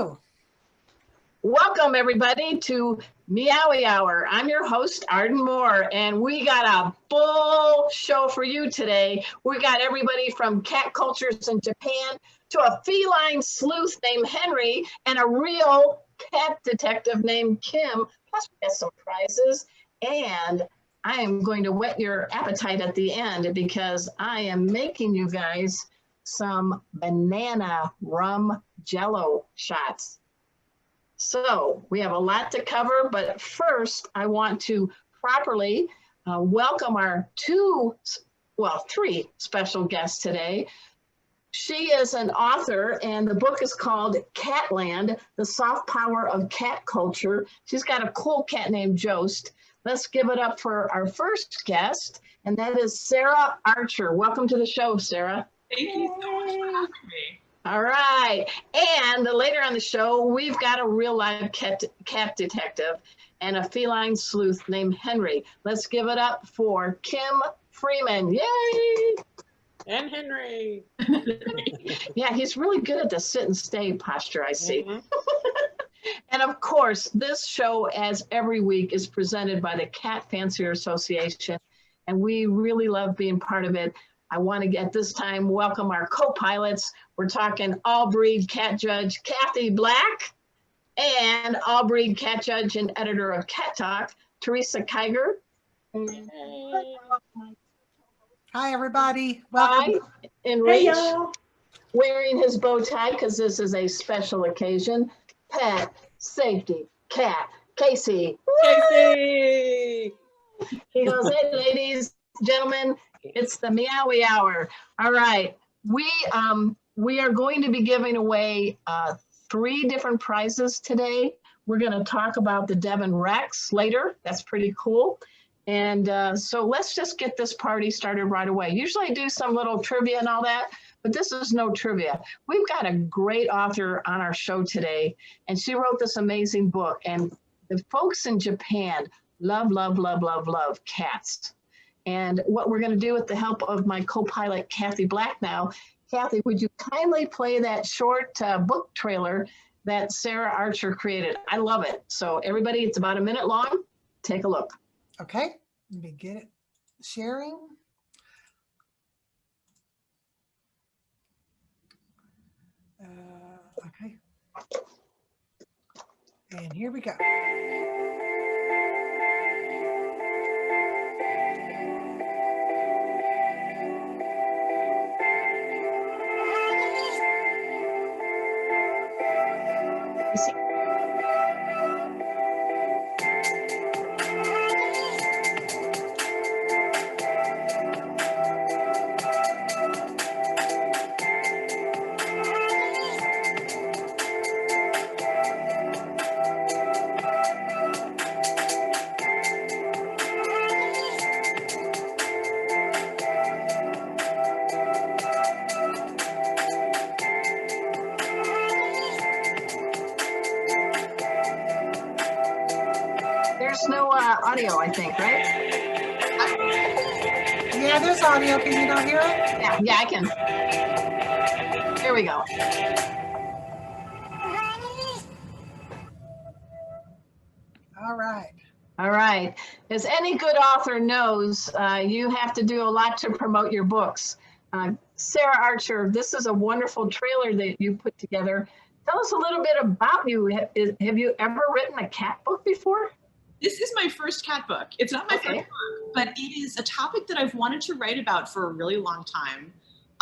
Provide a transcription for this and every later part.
Hello. Welcome everybody to Meowy Hour. I'm your host, Arden Moore, and we got a full show for you today. We got everybody from cat cultures in Japan to a feline sleuth named Henry and a real cat detective named Kim. Plus we got some prizes, and I am going to whet your appetite at the end because I am making you guys some banana rum jello shots. So we have a lot to cover, but first I want to properly welcome our three special guests today. She is an author, and the book is called Catland, The Soft Power of Cat Culture. She's got a cool cat named Jost. Let's give it up for our first guest, and that is Sarah Archer. Welcome to the show, Sarah. Thank you so much for having me. All right. And later on the show, we've got a real live cat detective and a feline sleuth named Henry. Let's give it up for Kim Freeman. Yay! And Henry. Yeah, he's really good at the sit and stay posture, I see. Mm-hmm. And of course, this show, as every week, is presented by the Cat Fancier Association, and we really love being part of it. I want to, at this time, welcome our co-pilots. We're talking all-breed cat judge Kathy Black and all-breed cat judge and editor of Cat Talk, Teresa Kiger. Hey. Hi, everybody. Welcome. Hi, Enrich, wearing his bow tie because this is a special occasion. Pet Safety Cat Casey. Casey. He goes, hey, ladies, gentlemen, it's the Meowy Hour. All right, we are going to be giving away 3 different prizes today. We're going to talk about the Devon Rex later. That's pretty cool. And so let's just get this party started right away. Usually I do some little trivia and all that, but this is no trivia. We've got a great author on our show today, and she wrote this amazing book. And the folks in Japan love, love, love, love, love cats. And what we're going to do with the help of my co-pilot, Kathy Black now. Kathy, would you kindly play that short book trailer that Sarah Archer created? I love it. So everybody, it's about a minute long. Take a look. Okay, let me get it. Sharing. Okay. And here we go. There's no audio, I think, right? Yeah, there's audio. Can you not hear it? Yeah, I can. Here we go. All right. All right. As any good author knows, you have to do a lot to promote your books. Sarah Archer, this is a wonderful trailer that you put together. Tell us a little bit about you. Have you ever written a cat book before? This is my first cat book. It's not my first book, but it is a topic that I've wanted to write about for a really long time.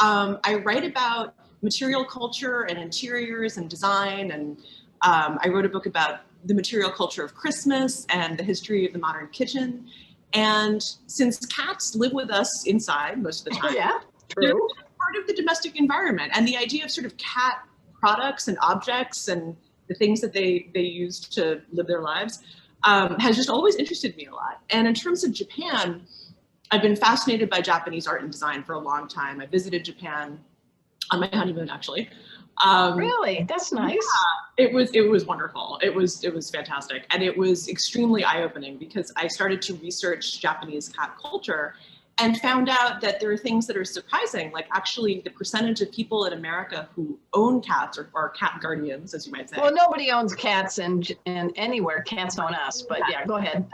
I write about material culture and interiors and design, and I wrote a book about the material culture of Christmas and the history of the modern kitchen. And since cats live with us inside most of the time, Yeah, they're true. part of the domestic environment. And the idea of sort of cat products and objects and the things that they use to live their lives has just always interested me a lot. And in terms of Japan, I've been fascinated by Japanese art and design for a long time. I visited Japan on my honeymoon, actually. Really? That's nice. Yeah, it was wonderful. It was fantastic. And it was extremely eye-opening because I started to research Japanese cat culture. and found out that there are things that are surprising, like actually the percentage of people in America who own cats or cat guardians, as you might say. Well, nobody owns cats in anywhere. Cats own us, but yeah, go ahead.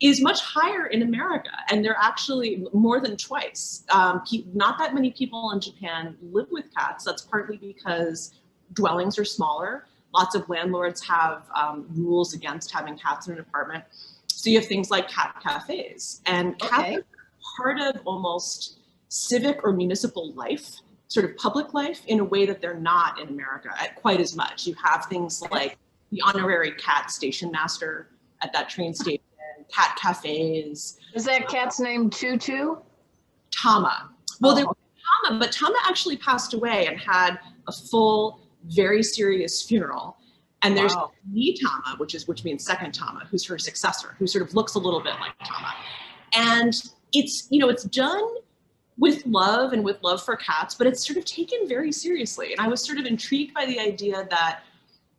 Is much higher in America, and they're actually more than twice. Not that many people in Japan live with cats. That's partly because dwellings are smaller. Lots of landlords have rules against having cats in an apartment. So you have things like cat cafes, and cats are part of almost civic or municipal life, sort of public life, in a way that they're not in America quite as much. You have things like the honorary cat station master at that train station, cat cafes. Is that cat's name Tutu? Tama. Well, there was Tama, but Tama actually passed away and had a full, very serious funeral. And there's Tama, which means second Tama, who's her successor, who sort of looks a little bit like Tama. And it's, it's done with love and with love for cats, but it's sort of taken very seriously. And I was sort of intrigued by the idea that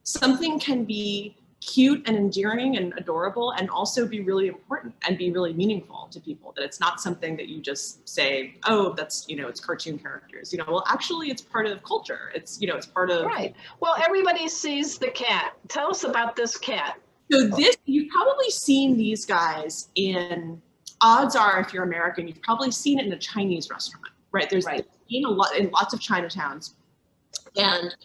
something can be cute and endearing and adorable and also be really important and be really meaningful to people, that it's not something that you just say, oh, that's, it's cartoon characters, well, actually it's part of culture. It's, it's part of. Right. Well, everybody sees the cat. Tell us about this cat. So you've probably seen these guys odds are, if you're American, you've probably seen it in a Chinese restaurant, right? There's in lots of Chinatowns. And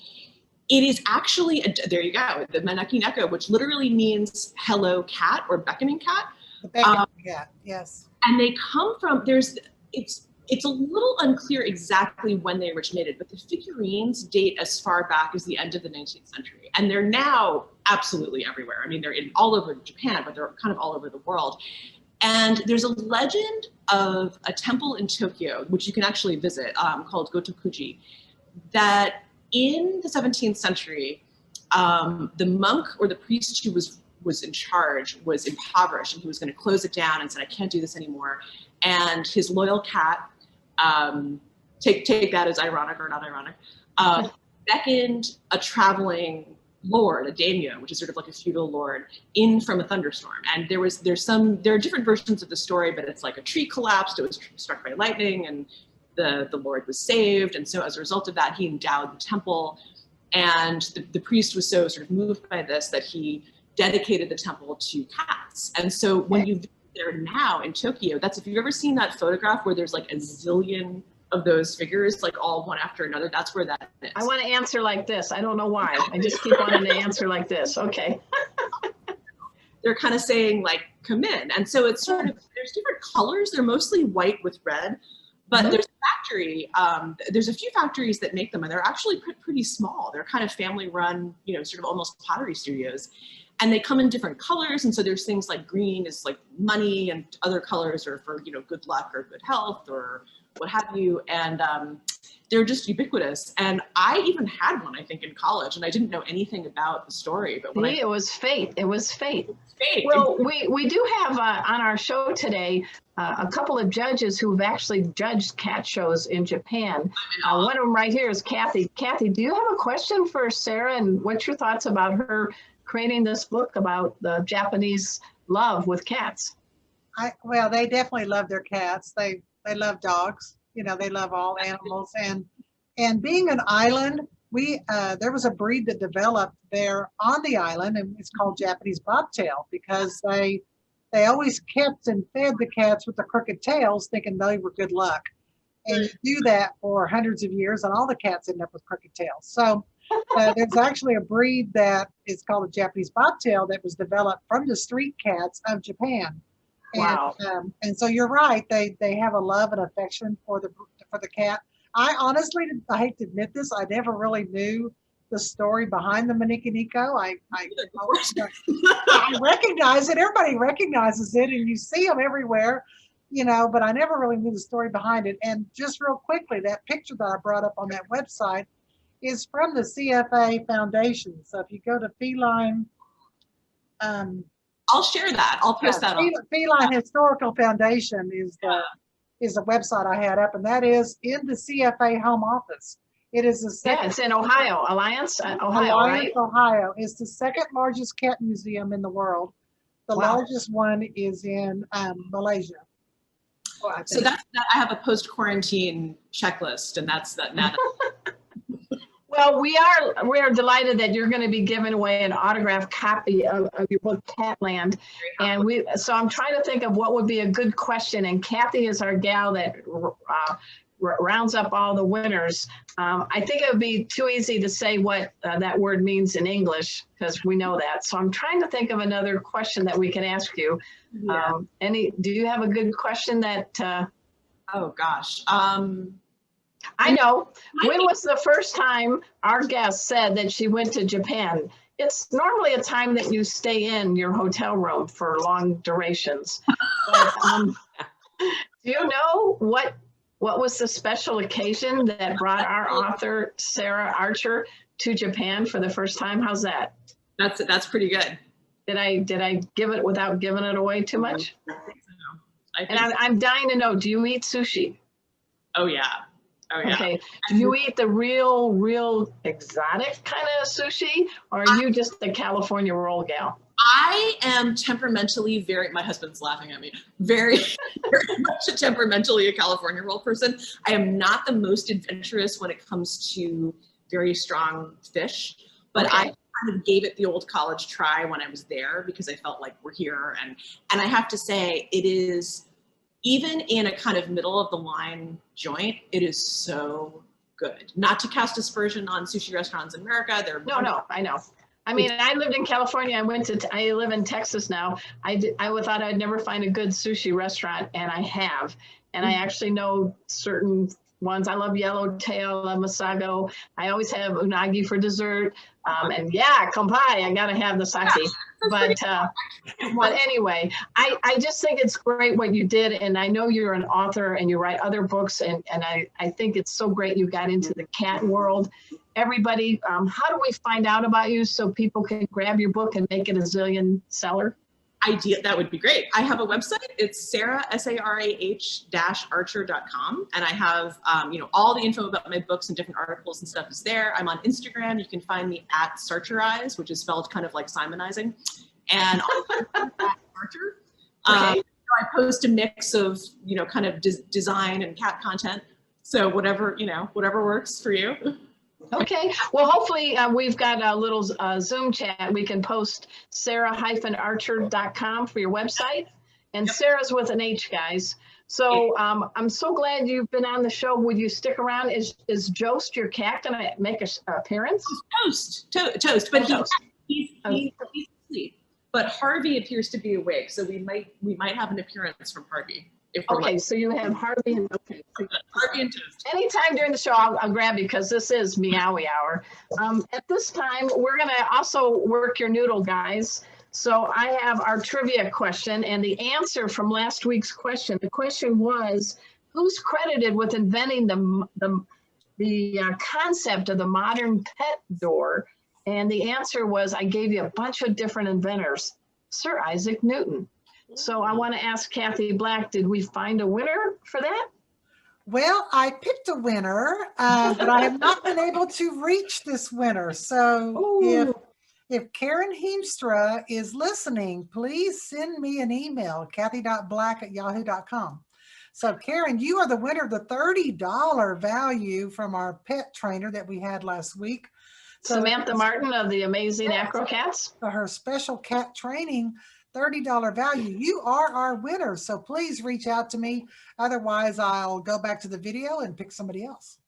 it is actually, there you go, the Maneki Neko, which literally means hello cat or beckoning cat. The beckoning cat, yes. And they come from, it's a little unclear exactly when they originated, but the figurines date as far back as the end of the 19th century. And they're now absolutely everywhere. I mean, they're all over Japan, but they're kind of all over the world. And there's a legend of a temple in Tokyo, which you can actually visit, called Gotokuji, that in the 17th century, the monk or the priest who was in charge was impoverished, and he was going to close it down and said, I can't do this anymore. And his loyal cat, take that as ironic or not ironic, beckoned a traveling lord, a daimyo, which is sort of like a feudal lord, in from a thunderstorm. And there are different versions of the story, but it's like a tree collapsed, it was struck by lightning, and the Lord was saved. And so as a result of that, he endowed the temple. And the priest was so sort of moved by this that he dedicated the temple to cats. And so when you visit there now in Tokyo, if you've ever seen that photograph where there's like a zillion of those figures, like all one after another, that's where that is. I want to answer like this. I don't know why. I just keep wanting to answer like this. Okay. They're kind of saying like, come in. And so it's sort of, there's different colors. They're mostly white with red. But there's a factory, there's a few factories that make them, and they're actually pretty small. They're kind of family run, sort of almost pottery studios. And they come in different colors. And so there's things like green is like money, and other colors are for, good luck or good health or what have you. And they're just ubiquitous. And I even had one, I think, in college, and I didn't know anything about the story. But it was fate. It was fate. Fate. Well, we do have on our show today a couple of judges who've actually judged cat shows in Japan. One of them right here is Kathy. Kathy, do you have a question for Sarah, and what's your thoughts about her creating this book about the Japanese love with cats? Well, they definitely love their cats. They love dogs. They love all animals. And being an island, there was a breed that developed there on the island, and it's called Japanese bobtail, because they always kept and fed the cats with the crooked tails, thinking they were good luck. And you do that for hundreds of years, and all the cats end up with crooked tails. So there's actually a breed that is called a Japanese bobtail that was developed from the street cats of Japan. Wow. And so you're right. They have a love and affection for the cat. I honestly, I hate to admit this, I never really knew the story behind the Maneki Neko. I recognize it. Everybody recognizes it, and you see them everywhere, but I never really knew the story behind it. And just real quickly, that picture that I brought up on that website is from the CFA Foundation. So if you go to Feline, I'll share that. I'll post that on. Feline Historical Foundation is the website I had up, and that is in the CFA home office. It is the second. Yeah, it's in Ohio, Alliance, Ohio, Alliance, right? Ohio. It's the second largest cat museum in the world. The largest one is in Malaysia. So that's that. I have a post-quarantine checklist, and that's that. Now Well, we are delighted that you're going to be giving away an autographed copy of your book, Catland. And so I'm trying to think of what would be a good question. And Kathy is our gal that rounds up all the winners. I think it would be too easy to say what that word means in English, because we know that. So I'm trying to think of another question that we can ask you. Yeah. Do you have a good question that? Oh gosh. I know. When was the first time our guest said that she went to Japan? It's normally a time that you stay in your hotel room for long durations. But, do you know what was the special occasion that brought our author, Sarah Archer, to Japan for the first time? How's that? That's pretty good. Did I give it without giving it away too much? I think so. And I'm dying to know, do you eat sushi? Oh yeah. Oh yeah. Okay. Do you eat the real exotic kind of sushi, or are you just the California roll gal? I am temperamentally my husband's laughing at me, very much temperamentally a California roll person. I am not the most adventurous when it comes to very strong fish, but Okay. I kind of gave it the old college try when I was there because I felt like we're here. And I have to say, it is, even in a kind of middle of the line joint, it is so good. Not to cast aspersion on sushi restaurants in America. No, I know. I mean, I lived in California. I live in Texas now. I thought I'd never find a good sushi restaurant, and I have. And I actually know certain ones. I love yellowtail, I love masago. I always have unagi for dessert. And yeah, kampai, I gotta have the sake. But anyway, I just think it's great what you did. And I know you're an author and you write other books. And I think it's so great you got into the cat world. Everybody, how do we find out about you so people can grab your book and make it a zillion seller? That would be great. I have a website. It's Sarah, sarah-archer.com. And I have, all the info about my books and different articles and stuff is there. I'm on Instagram. You can find me at Sarcherize, which is spelled kind of like Simonizing. And also at Archer. Okay. I post a mix of, kind of design and cat content. So whatever works for you. Okay. Well, hopefully we've got a little Zoom chat. We can post sarah-archer.com for your website. And Yep. Sarah's with an H, guys. So I'm so glad you've been on the show. Would you stick around? Is Jost, your cat, going to make an appearance? Toast. But Toast. he's asleep. But Harvey appears to be awake. So we might have an appearance from Harvey. Okay, so you have Harvey and Harvey and Toast. anytime during the show, I'll grab you because this is Meowy Hour. At this time, we're going to also work your noodle, guys. So I have our trivia question and the answer from last week's question. The question was, who's credited with inventing the concept of the modern pet door? And the answer was, I gave you a bunch of different inventors. Sir Isaac Newton. So I want to ask Kathy Black, did we find a winner for that? Well, I picked a winner, but I have not been able to reach this winner. So if Karen Heemstra is listening, please send me an email, kathy.black@yahoo.com. So Karen, you are the winner of the $30 value from our pet trainer that we had last week. So Samantha Martin of the Amazing Acro Cats. For her special cat training, $30 value. You are our winner. So please reach out to me. Otherwise, I'll go back to the video and pick somebody else.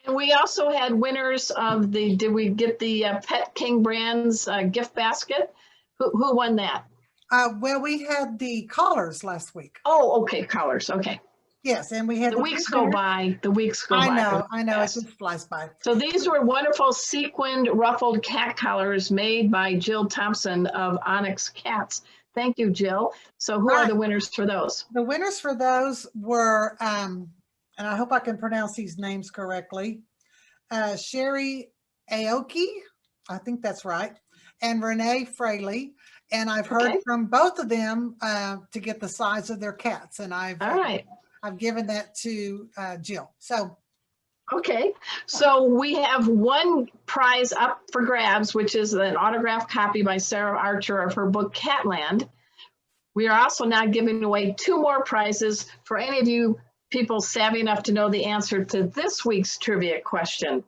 And we also had winners of did we get the Pet King Brands gift basket? Who won that? Well, we had the collars last week. Oh, okay, collars. Okay. Yes, and we had The weeks go by. The weeks go by. I know. It just flies by. So these were wonderful sequined ruffled cat collars made by Jill Thompson of Onyx Cats. Thank you, Jill. So who are the winners for those? The winners for those were, and I hope I can pronounce these names correctly, Sherry Aoki, I think that's right, and Renee Fraley. And I've heard from both of them to get the size of their cats. And I've given that to Jill. So. Okay, so we have one prize up for grabs, which is an autographed copy by Sarah Archer of her book Catland. We are also now giving away 2 more prizes for any of you people savvy enough to know the answer to this week's trivia question.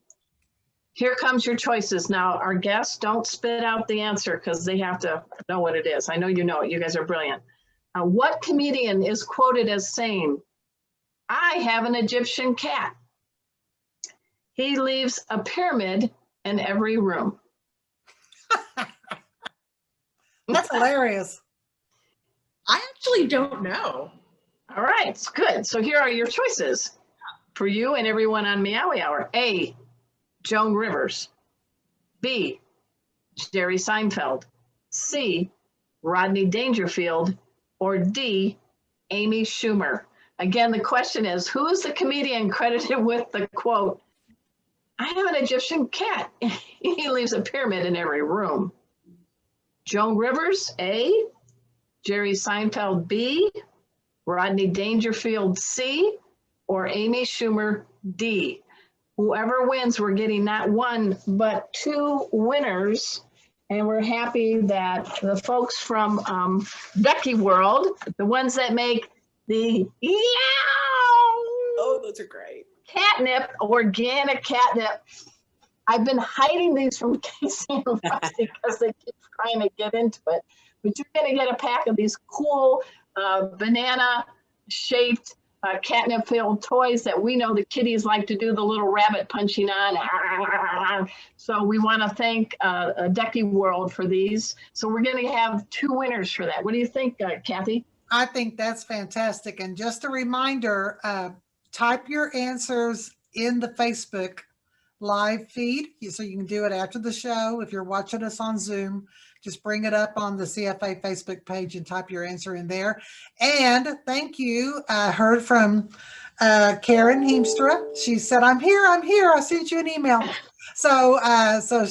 Here comes your choices. Now, our guests, don't spit out the answer because they have to know what it is. I know you know it. You guys are brilliant. What comedian is quoted as saying, "I have an Egyptian cat. He leaves a pyramid in every room"? That's hilarious. I actually don't know. All right, it's good. So here are your choices for you and everyone on Meowy Hour. A, Joan Rivers. B, Jerry Seinfeld. C, Rodney Dangerfield. Or D, Amy Schumer. Again, the question is, who is the comedian credited with the quote, "I have an Egyptian cat. He leaves a pyramid in every room"? Joan Rivers, A, Jerry Seinfeld, B, Rodney Dangerfield, C, or Amy Schumer, D. Whoever wins, we're getting not 1, but 2 winners. And we're happy that the folks from Ducky World, the ones that make the Oh, those are great. catnip, organic catnip. I've been hiding these from Casey and Rusty because they keep trying to get into it. But you're going to get a pack of these cool banana-shaped catnip-filled toys that we know the kiddies like to do the little rabbit punching on. So we want to thank Ducky World for these. So we're going to have 2 winners for that. What do you think, Kathy? I think that's fantastic. And just a reminder, type your answers in the Facebook live feed. So you can do it after the show. If you're watching us on Zoom, just bring it up on the CFA Facebook page and type your answer in there. And thank you. I heard from Karen Heemstra. She said, I'm here. I sent you an email. So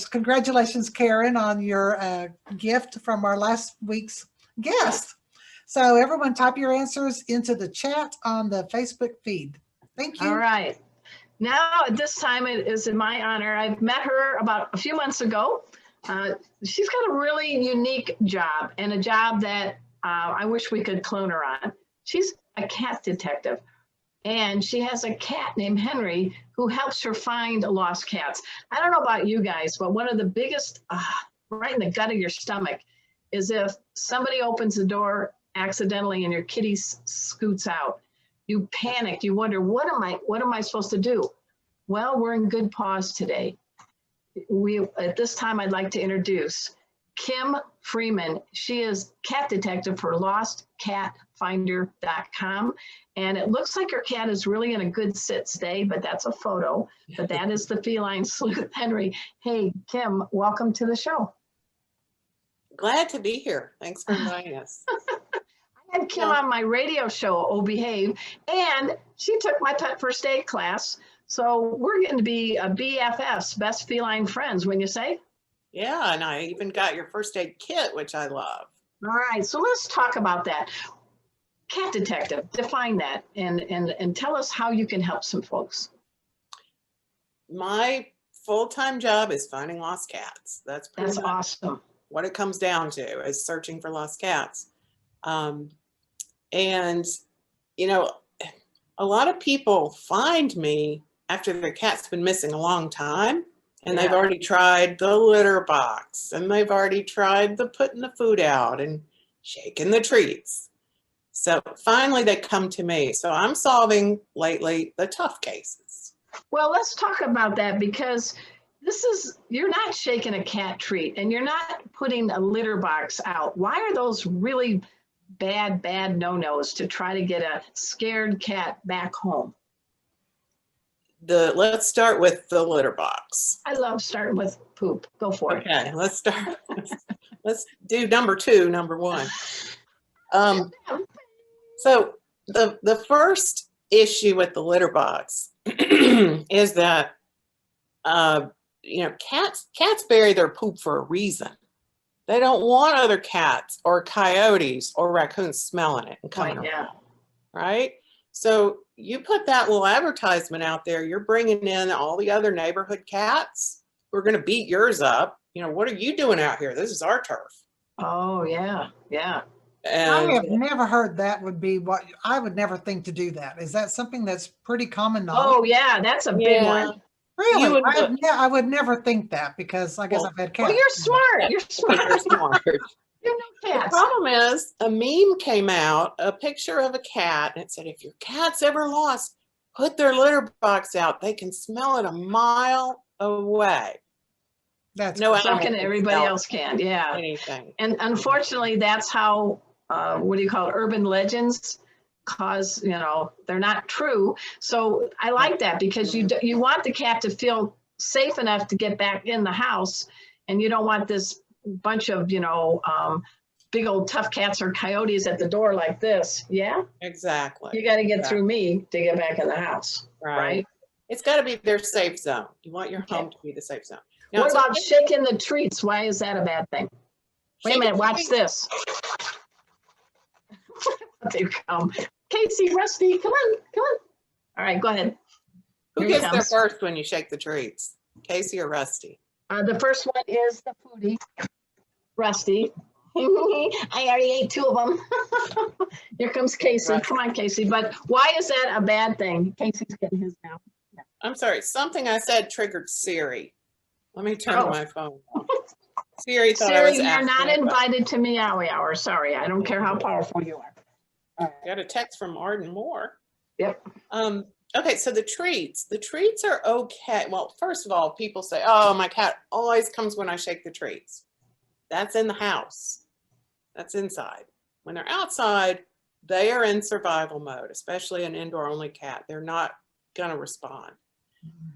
congratulations, Karen, on your gift from our last week's guest. So everyone type your answers into the chat on the Facebook feed. Thank you. All right. Now, at this time, it is in my honor. I've met her about a few months ago. She's got a really unique job, and a job that I wish we could clone her on. She's a cat detective, and she has a cat named Henry who helps her find lost cats. I don't know about you guys, but one of the biggest, right in the gut of your stomach, is if somebody opens the door accidentally and your kitty scoots out. You panic. You wonder, what am I supposed to do? Well, we're in good paws today. At this time, I'd like to introduce Kim Freeman. She is cat detective for lostcatfinder.com. And it looks like her cat is really in a good sit stay, but that's a photo. But that is the feline sleuth, Henry. Hey, Kim, welcome to the show. Glad to be here. Thanks for inviting us. I had Kim on my radio show, Oh Behave, and she took my pet first aid class. So we're going to be a BFFs, best feline friends, wouldn't you say? Yeah, and I even got your first aid kit, which I love. All right, so let's talk about that. Cat detective, define that and tell us how you can help some folks. My full-time job is finding lost cats. That's awesome. What it comes down to is searching for lost cats. And, you know, a lot of people find me after their cat's been missing a long time, and they've already tried the litter box, and they've already tried the putting the food out and shaking the treats. So finally they come to me. So I'm solving lately the tough cases. Well, let's talk about that, because you're not shaking a cat treat and you're not putting a litter box out. Why are those really bad no-nos to try to get a scared cat back home? Let's start with the litter box. I love starting with poop. Go for it. Okay, let's start. Let's do number 2, number 1. So the first issue with the litter box is that cats bury their poop for a reason. They don't want other cats or coyotes or raccoons smelling it and coming around, right? So you put that little advertisement out there, you're bringing in all the other neighborhood cats who are going to beat yours up. You know, what are you doing out here? This is our turf. Oh, yeah. I have And never heard that would be what I would never think to do that. Is that something that's pretty common knowledge? Oh, yeah, that's a big yeah, one. Really? you would, I would never think that because I guess well, I've had Well, cats. you're smart. You're because you're smart. smart. You know The cats. problem is a meme came out, a picture of a cat, and it said, if your cat's ever lost, put their litter box out. They can smell it a mile away. That's No crazy. So animal can can everybody smell else can, yeah. anything. And unfortunately, that's how, what do you call it, urban legends cause, you know, they're not true. So I like that because you want the cat to feel safe enough to get back in the house, and you don't want this bunch of, you know, big old tough cats or coyotes at the door like this. Yeah, Exactly. you got to get through me to get back in the house, right? It's got to be their safe zone. You want your Okay. home to be the safe zone. Now, What it's about okay- shaking the treats? Why is that a bad thing? Wait a shaking minute, watch treats- this. They come. Casey, Rusty, come on, come on. All right, go ahead. Who Here he gets there comes. first when you shake the treats? Casey or Rusty? The first one is the foodie, Rusty. I already ate 2 of them. Here comes Casey. Right. Come on, Casey. But why is that a bad thing? Casey's getting his now. I'm sorry, something I said triggered Siri. Let me turn Oh. my phone off. Siri thought I was Siri, you're not asking about- invited to Meowy Hour. Sorry, I don't care how powerful you are. Got a text from Arden Moore. Yep. Okay, so the treats are okay. Well, first of all, people say, oh, my cat always comes when I shake the treats. That's in the house. That's inside. When they're outside, they are in survival mode, especially an indoor only cat. They're not gonna respond.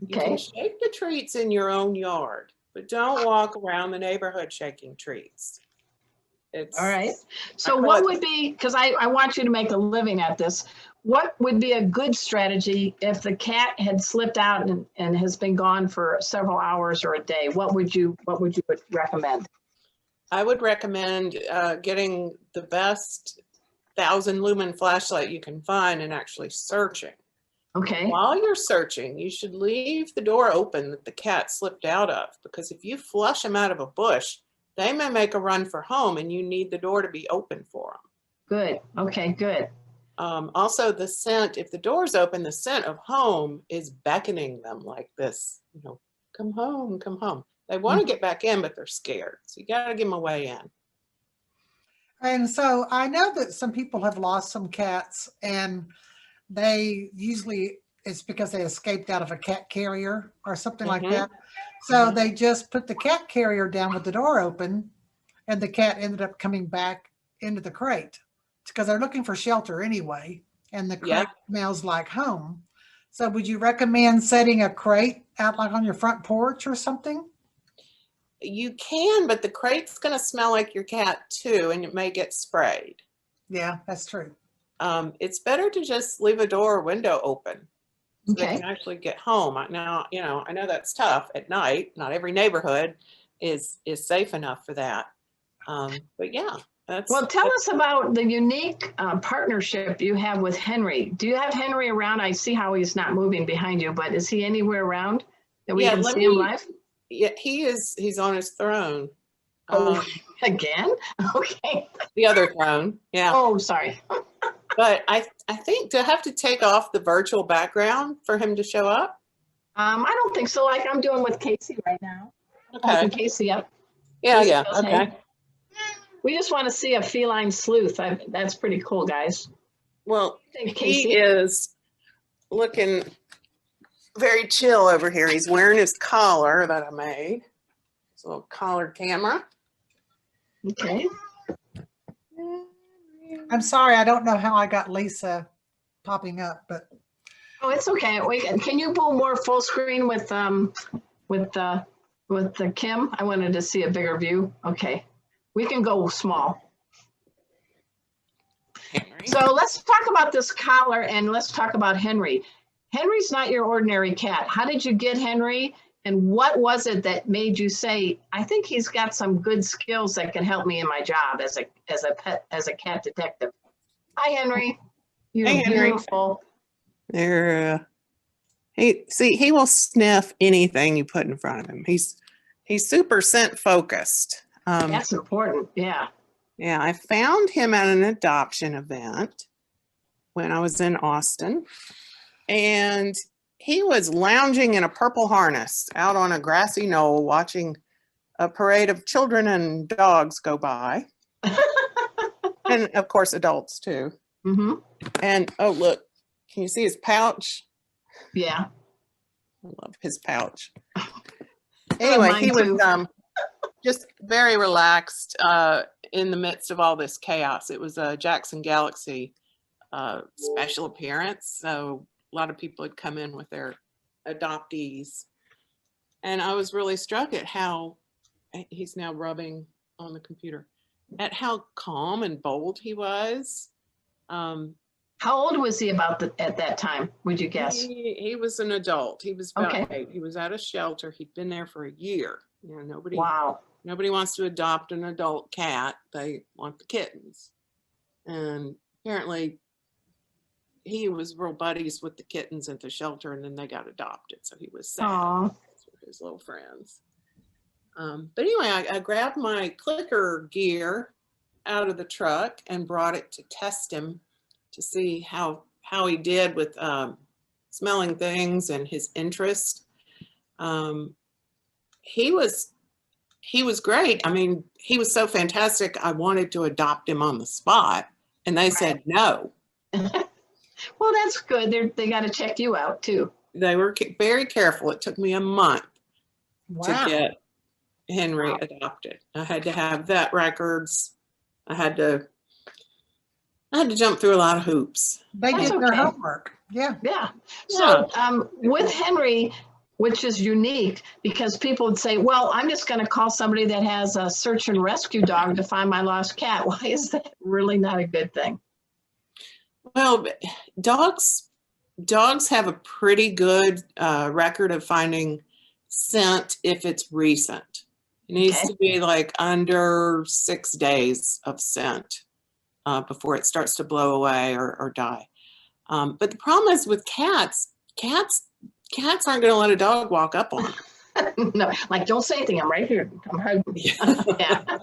You can Okay. shake the treats in your own yard, but don't walk around the neighborhood shaking treats. It's All right. So call what it- would be, because I want you to make a living at this, what would be a good strategy if the cat had slipped out and has been gone for several hours or a day? What would you recommend? I would recommend getting the best 1,000 lumen flashlight you can find and actually searching. Okay. While you're searching, you should leave the door open that the cat slipped out of, because if you flush them out of a bush, they may make a run for home and you need the door to be open for them. Good. Okay, good. Also, the scent, if the door's open, the scent of home is beckoning them like this, you know, come home, come home. They want to get back in, but they're scared. So you got to give them a way in. And so I know that some people have lost some cats, and they usually it's because they escaped out of a cat carrier or something like Mhm. that. So they just put the cat carrier down with the door open, and the cat ended up coming back into the crate because they're looking for shelter anyway, and the crate Yeah. smells like home. So would you recommend setting a crate out like on your front porch or something? You can, but the crate's going to smell like your cat too, and it may get sprayed. Yeah, that's true. It's better to just leave a door or window open so they Okay. can actually get home. Now, you know, I know that's tough at night. Not every neighborhood is safe enough for that. But yeah, that's Well, tell us about the unique partnership you have with Henry. Do you have Henry around? I see how he's not moving behind you, but is he anywhere around that we Yeah, can let see him me- live? Yeah, he's on his throne. Oh, again? Okay. The other throne. Yeah. Oh, sorry. But I think to have to take off the virtual background for him to show up. I don't think so. Like I'm doing with Casey right now. Okay. Holding Casey up. Yeah, Casey yeah. goes, Okay. "Hey." We just want to see a feline sleuth. That's pretty cool, guys. Well, Thank he Casey. is looking very chill over here. He's wearing his collar that I made. It's a little collared camera. Okay. I'm sorry, I don't know how I got Lisa popping up, but Oh, it's okay. Wait, can you pull more full screen with the Kim? I wanted to see a bigger view. Okay. We can go small. Henry. So let's talk about this collar and let's talk about Henry. Henry's not your ordinary cat. How did you get Henry? And what was it that made you say, I think he's got some good skills that can help me in my job as a cat detective? Hi, Henry. You're Hey, Henry. beautiful. There. He will sniff anything you put in front of him. He's super scent focused. That's important. Yeah. Yeah, I found him at an adoption event when I was in Austin, and he was lounging in a purple harness out on a grassy knoll watching a parade of children and dogs go by. And of course, adults too. Mm-hmm. And oh, look, can you see his pouch? Yeah. I love his pouch. Anyway, he was just very relaxed in the midst of all this chaos. It was a Jackson Galaxy special appearance, so a lot of people had come in with their adoptees. And I was really struck at how, he's now rubbing on the computer, at how calm and bold he was. How old was he at that time, would you guess? He was an adult. He was about Okay. 8. He was at a shelter. He'd been there for a year. You know, Wow. nobody wants to adopt an adult cat. They want the kittens. And apparently he was real buddies with the kittens at the shelter, and then they got adopted. So he was sad. Aww. His little friends. But anyway, I grabbed my clicker gear out of the truck and brought it to test him to see how he did with smelling things and his interest. He was great. I mean, he was so fantastic. I wanted to adopt him on the spot, and they said no. Well, that's good. They got to check you out too. They were very careful. It took me a month to get Henry adopted. I had to have vet records. I had to jump through a lot of hoops. They That's did their okay. homework. Yeah. Yeah. So with Henry, which is unique because people would say, well, I'm just going to call somebody that has a search and rescue dog to find my lost cat. Why is that really not a good thing? Well, dogs have a pretty good record of finding scent if it's recent. It needs to be like under 6 days of scent before it starts to blow away or die. But the problem is with cats aren't going to let a dog walk up on them. No, like, don't say anything. I'm right here. I'm hugging you. Yeah.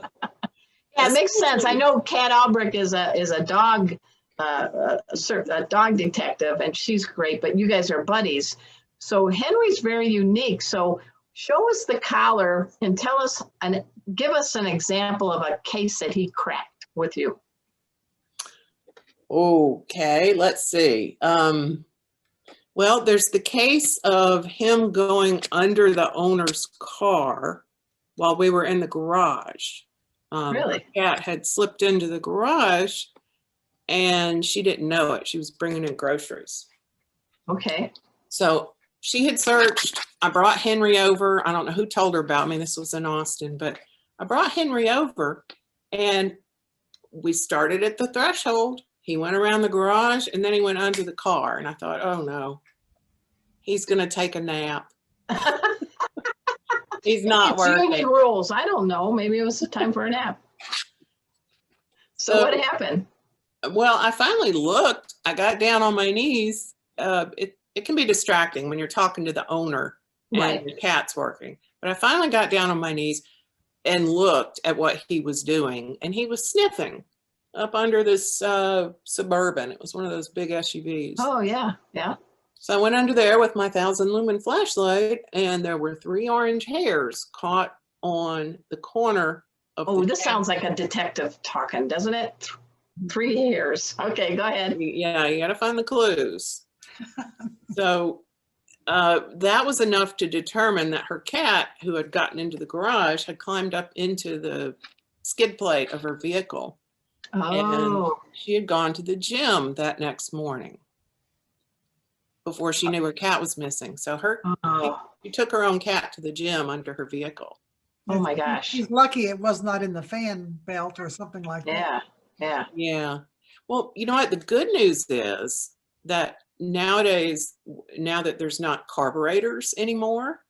Yeah, it makes sense. I know Kat Albrecht is a dog, a dog detective, and she's great, but you guys are buddies. So Henry's very unique. So show us the collar and tell us and give us an example of a case that he cracked with you. Okay, let's see. Well, there's the case of him going under the owner's car while we were in the garage. Really? The cat had slipped into the garage and she didn't know it. She was bringing in groceries. Okay. So she had searched. I brought Henry over. I don't know who told her about me. This was in Austin, but I brought Henry over and we started at the threshold. He went around the garage and then he went under the car. And I thought, oh no, he's going to take a nap. He's not working. It's union rules. I don't know. Maybe it was time for a nap. So what happened? Well, I finally looked. I got down on my knees. It can be distracting when you're talking to the owner and the cat's working. But I finally got down on my knees and looked at what he was doing. And he was sniffing up under this Suburban. It was one of those big SUVs. Oh, yeah. Yeah. So I went under there with my 1,000 lumen flashlight, and there were 3 orange hairs caught on the corner of Oh, this sounds like a detective talking, doesn't it? 3 hairs. Okay, go ahead. Yeah, you got to find the clues. So that was enough to determine that her cat, who had gotten into the garage, had climbed up into the skid plate of her vehicle. Oh. And she had gone to the gym that next morning before she knew her cat was missing. So she took her own cat to the gym under her vehicle. Oh my gosh. She's lucky it was not in the fan belt or something like that. Yeah. Well, you know what? The good news is that nowadays, now that there's not carburetors anymore,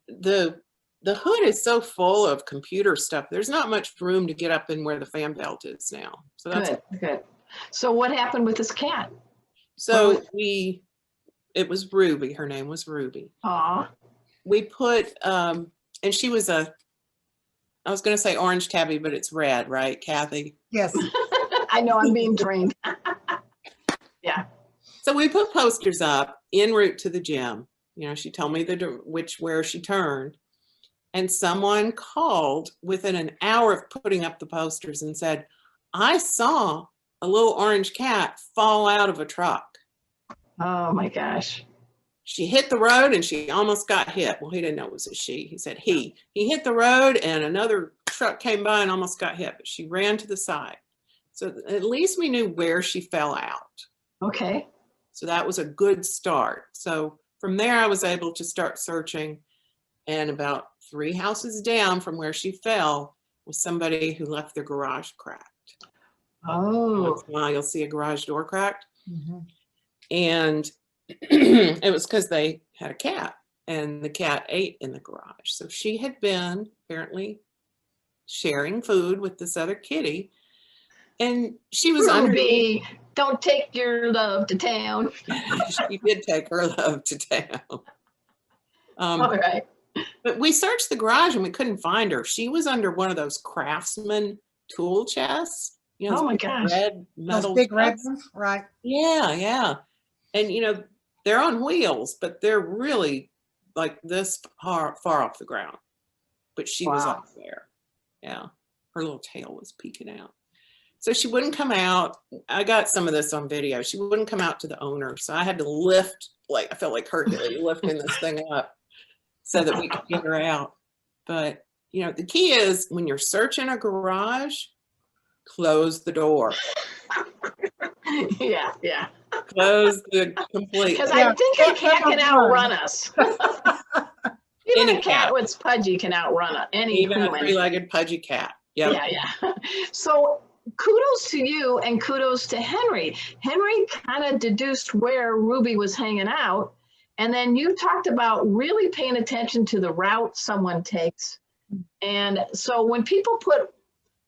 the hood is so full of computer stuff. There's not much room to get up in where the fan belt is now. So that's good. So what happened with this cat? So it was Ruby. Her name was Ruby. Aw. We put, and she was a I was going to say orange tabby, but it's red, right, Kathy? Yes. I know I'm being trained. Yeah. So we put posters up en route to the gym. She told me where she turned. And someone called within an hour of putting up the posters and said, I saw a little orange cat fall out of a truck. Oh my gosh. She hit the road and she almost got hit. Well, he didn't know it was a she. He said he. He hit the road and another truck came by and almost got hit, but she ran to the side. So at least we knew where she fell out. Okay. So that was a good start. So from there, I was able to start searching, and about 3 houses down from where she fell was somebody who left their garage cracked. Oh. Once in a while, you'll see a garage door cracked. Mm-hmm. And it was because they had a cat, and the cat ate in the garage. So she had been apparently sharing food with this other kitty, and she was Ruby, don't take your love to town. She did take her love to town. All right. But we searched the garage and we couldn't find her. She was under one of those Craftsman tool chests. Oh my gosh. Red metal Those big red chests. ones, right? Yeah. And they're on wheels, but they're really like this far off the ground. But she was Wow. up there. Yeah. Her little tail was peeking out. So she wouldn't come out. I got some of this on video. She wouldn't come out to the owner. So I had to lift, I felt like Hercules lifting this thing up so that we could get her out. But, the key is when you're searching a garage, close the door. Yeah. Close the complete. Because I think a cat can outrun us. Even Any a cat with pudgy can outrun any Even human. a 3-legged pudgy cat. Yep. Yeah. So kudos to you and kudos to Henry. Henry kind of deduced where Ruby was hanging out. And then you talked about really paying attention to the route someone takes. And so when people put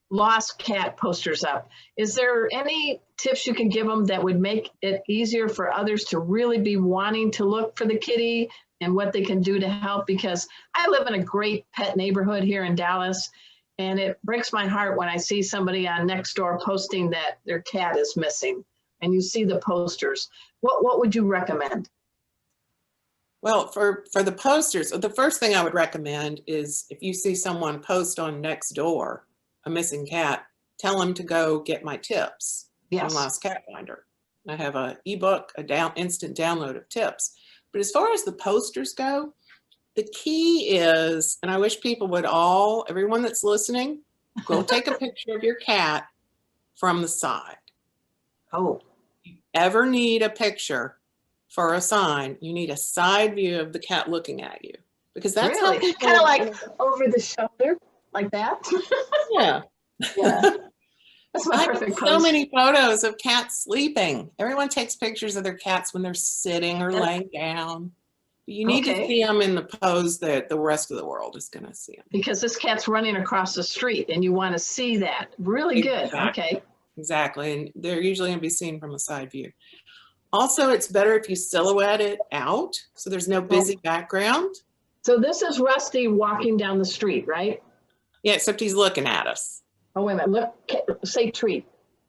lost cat posters up, is there any tips you can give them that would make it easier for others to really be wanting to look for the kitty and what they can do to help? Because I live in a great pet neighborhood here in Dallas, and it breaks my heart when I see somebody on Nextdoor posting that their cat is missing, and you see the posters. What would you recommend? Well, for the posters, the first thing I would recommend is if you see someone post on Nextdoor a missing cat, tell them to go get my tips Yes. on Lost Cat Finder. I have an ebook, instant download of tips. But as far as the posters go, the key is, and I wish people would everyone that's listening, go take a picture of your cat from the side. Oh, If you ever need a picture for a sign, you need a side view of the cat looking at you, because that's how really? people Kind of like over the shoulder, like that? Yeah. Yeah. That's my I perfect get so pose. many photos of cats sleeping. Everyone takes pictures of their cats when they're sitting or laying down. You need to Okay. see them in the pose that the rest of the world is going to see them. Because this cat's running across the street and you want to see that. Really good. Exactly. Okay. Exactly. And they're usually going to be seen from a side view. Also, it's better if you silhouette it out so there's no busy background. So this is Rusty walking down the street, right? Yeah, except he's looking at us. Oh, wait a minute. Look, say treat.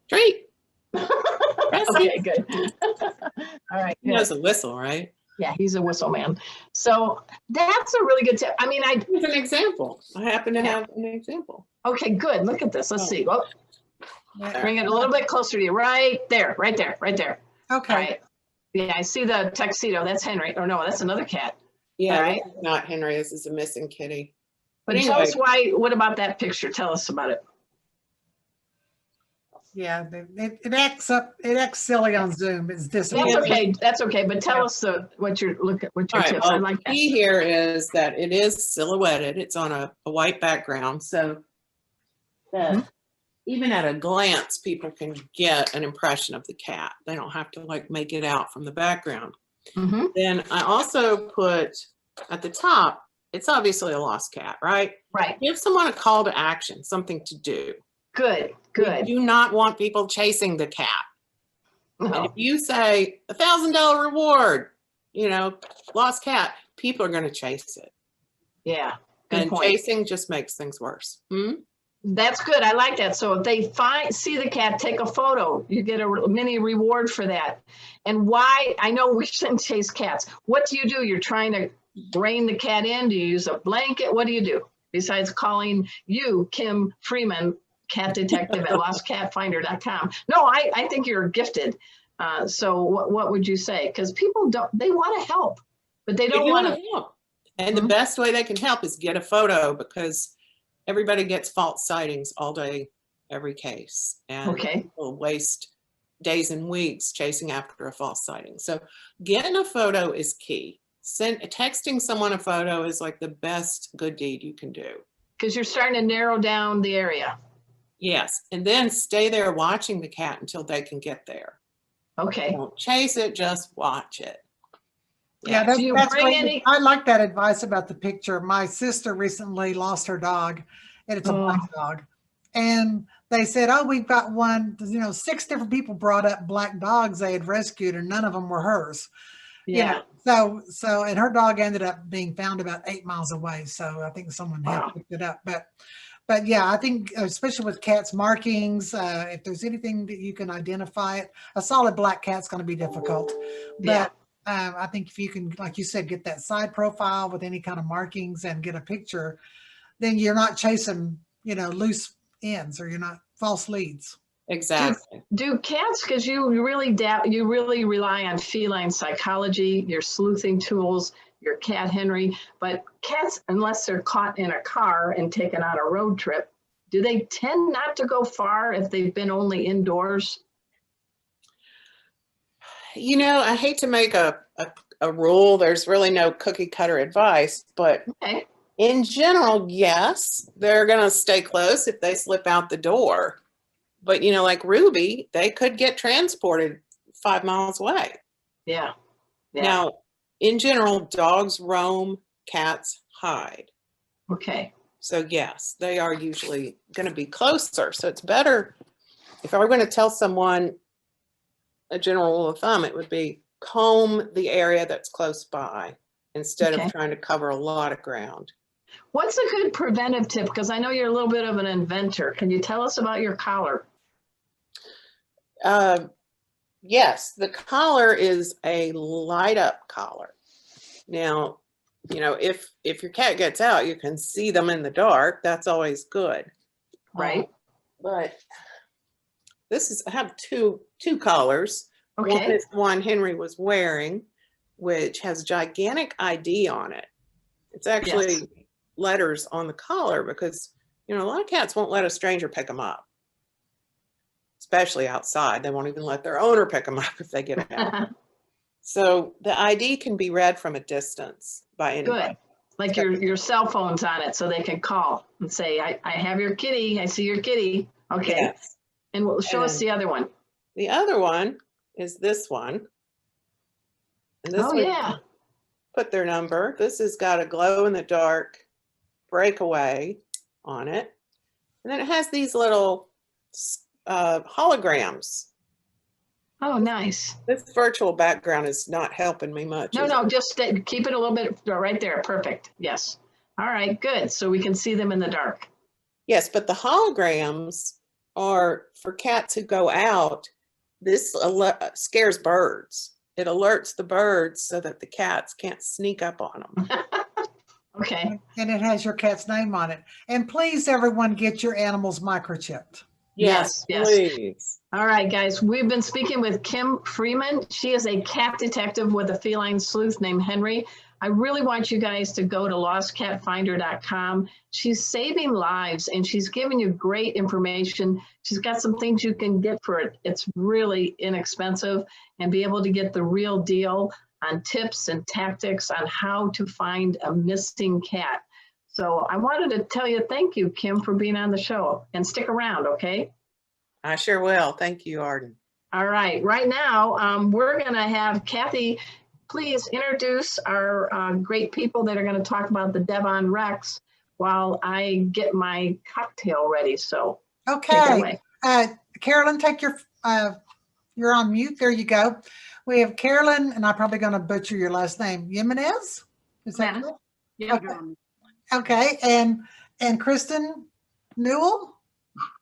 Treat. Okay, good. All right. He Good. knows a whistle, right? Yeah, he's a whistle man. So that's a really good tip. I mean, Here's an example. I happen to have an example. okay, good. Look at this. Let's see. Oh, Yeah. bring it a little bit closer to you. Right there, right there, right there. Okay. All right. Yeah, I see the tuxedo. That's Henry. Or no, that's another cat. Yeah, All right. this is not Henry. This is a missing kitty. But tell us what about that picture? Tell us about it. Yeah, it acts silly on Zoom. It's disappointing. That's okay. That's okay. But tell us what your All tips. right, I well, like the that. key here is that it is silhouetted. It's on a white background, so that even at a glance, people can get an impression of the cat. They don't have to make it out from the background. Mm-hmm. Then I also put at the top, it's obviously a lost cat, right? Right. Give someone a call to action, something to do. Good. We Good. do not want people chasing the cat. And No. if you say $1,000 reward, lost cat, people are going to chase it. Yeah. And point. chasing just makes things worse. That's good. I like that. So if they see the cat, take a photo. You get a mini reward for that. And why? I know we shouldn't chase cats. What do? You're trying to rein the cat in? Do you use a blanket? What do you do? Besides calling you, Kim Freeman, cat detective at lostcatfinder.com. No, I think you're gifted. So what would you say? Because people they want to help, but they don't want to help. And the best way they can help is get a photo, because everybody gets false sightings all day, every case. And people waste days and weeks chasing after a false sighting. So getting a photo is key. Texting someone a photo is like the best good deed you can do. Because you're starting to narrow down the area. Yes. And then stay there watching the cat until they can get there. Okay. Don't chase it, just watch it. Yeah, that's great. I like that advice about the picture. My sister recently lost her dog, and it's a black dog. And they said, oh, we've got one, 6 different people brought up black dogs they had rescued, and none of them were hers. Yeah. So, and her dog ended up being found about 8 miles away. So I think someone had picked it up. But yeah, I think especially with cats' markings, if there's anything that you can identify it, a solid black cat's going to be difficult. But I think if you can, like you said, get that side profile with any kind of markings and get a picture, then you're not chasing, loose ends, or you're not false leads. Exactly. Do cats, because you really rely on feline psychology, your sleuthing tools, your cat Henry, but cats, unless they're caught in a car and taken on a road trip, do they tend not to go far if they've been only indoors? I hate to make a rule. There's really no cookie cutter advice, but in general, yes, they're going to stay close if they slip out the door. But, like Ruby, they could get transported 5 miles away. Yeah. Now, in general, dogs roam, cats hide. Okay. So yes, they are usually going to be closer. So it's better, if I were going to tell someone a general rule of thumb, it would be comb the area that's close by instead of trying to cover a lot of ground. What's a good preventive tip? Because I know you're a little bit of an inventor. Can you tell us about your collar? Yes, the collar is a light up collar. Now, if your cat gets out, you can see them in the dark. That's always good. Right. But I have two collars. Okay. One is the one Henry was wearing, which has gigantic ID on it. It's actually letters on the collar, because, a lot of cats won't let a stranger pick them up, especially outside. They won't even let their owner pick them up if they get out. So the ID can be read from a distance by anybody. Good. Like your cell phone's on it, so they can call and say, I have your kitty. I see your kitty. Okay. Yes. And show us the other one. The other one is this one. And this put their number. This has got a glow in the dark breakaway on it. And then it has these little holograms. Oh, nice. This virtual background is not helping me much. No, just keep it a little bit right there. Perfect. Yes. All right, good. So we can see them in the dark. Yes, but the holograms are for cats who go out. This scares birds. It alerts the birds so that the cats can't sneak up on them. Okay. And it has your cat's name on it. And please, everyone, get your animals microchipped. Yes, please. All right, guys. We've been speaking with Kim Freeman. She is a cat detective with a feline sleuth named Henry. I really want you guys to go to lostcatfinder.com. She's saving lives, and she's giving you great information. She's got some things you can get for it. It's really inexpensive, and be able to get the real deal on tips and tactics on how to find a missing cat. So I wanted to tell you thank you, Kim, for being on the show, and stick around, okay? I sure will. Thank you, Arden. All right. Right now, we're going to have Kathy please introduce our great people that are going to talk about the Devon Rex while I get my cocktail ready. So, okay. Carolyn, take you're on mute. There you go. We have Carolyn, and I'm probably going to butcher your last name. Jimenez? Is that correct? Yeah. Okay. Okay, and Kristen Newell?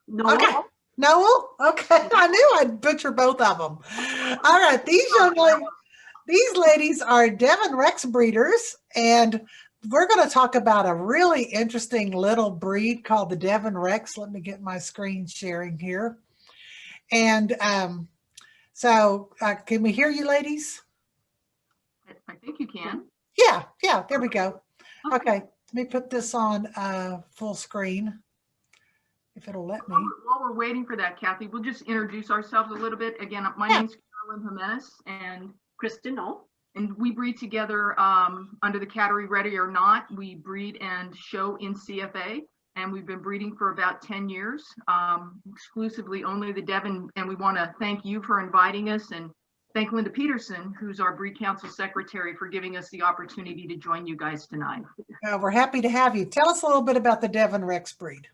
No. Okay. Noel? Okay. I knew I'd butcher both of them. All right. These ladies are Devon Rex breeders, and we're going to talk about a really interesting little breed called the Devon Rex. Let me get my screen sharing here. And so can we hear you, ladies? I think you can. Yeah, there we go. Okay, let me put this on full screen, if it'll let me. While we're waiting for that, Kathy, we'll just introduce ourselves a little bit. Again, my name's Carolyn Jimenez and Kristen Knoll, and we breed together under the category Ready or Not. We breed and show in CFA, and we've been breeding for about 10 years, exclusively only the Devon, and we want to thank you for inviting us and thank Linda Peterson, who's our breed council secretary, for giving us the opportunity to join you guys tonight. We're happy to have you. Tell us a little bit about the Devon Rex breed.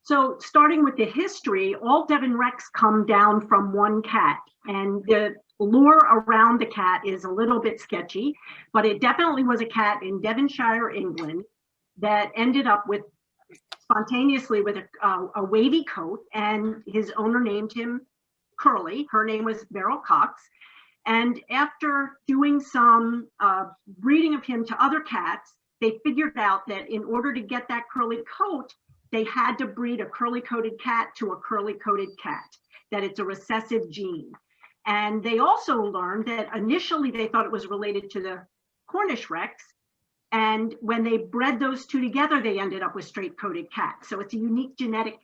So starting with the history, all Devon Rex come down from one cat, and the lore around the cat is a little bit sketchy, but it definitely was a cat in Devonshire, England, that ended up with spontaneously with a wavy coat, and his owner named him Curly. Her name was Beryl Cox. And after doing some breeding of him to other cats, they figured out that in order to get that curly coat, they had to breed a curly-coated cat to a curly-coated cat, that it's a recessive gene. And they also learned that initially they thought it was related to the Cornish Rex. And when they bred those two together, they ended up with straight-coated cats. So it's a unique genetic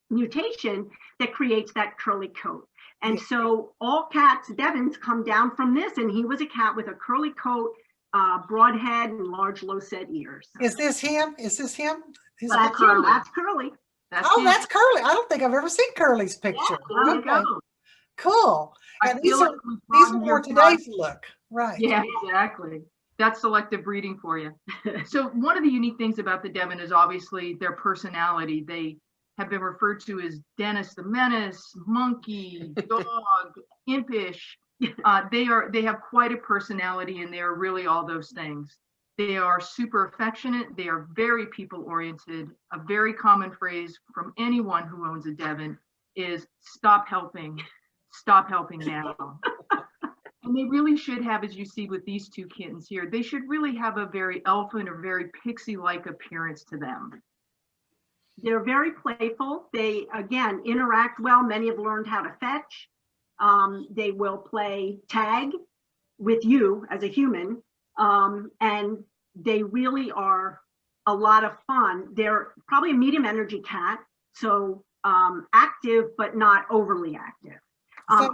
mutation that creates that curly coat. And so all cats, Devons, come down from this, and he was a cat with a curly coat, broad head, and large low-set ears. Is this him? Is this him? That's Curly. That's Curly. That's That's Curly. I don't think I've ever seen Curly's picture. There you go. Cool. And these are more today's look. Right. Yeah, exactly. That's selective breeding for you. So one of the unique things about the Devon is obviously their personality. They have been referred to as Dennis the Menace, monkey, dog, impish. They have quite a personality, and they are really all those things. They are super affectionate. They are very people oriented. A very common phrase from anyone who owns a Devon is stop helping now. And they really should have, as you see with these two kittens here, they should really have a very elfin or very pixie-like appearance to them. They're very playful. They, again, interact well. Many have learned how to fetch. They will play tag with you as a human. And they really are a lot of fun. They're probably a medium energy cat, so active, but not overly active. So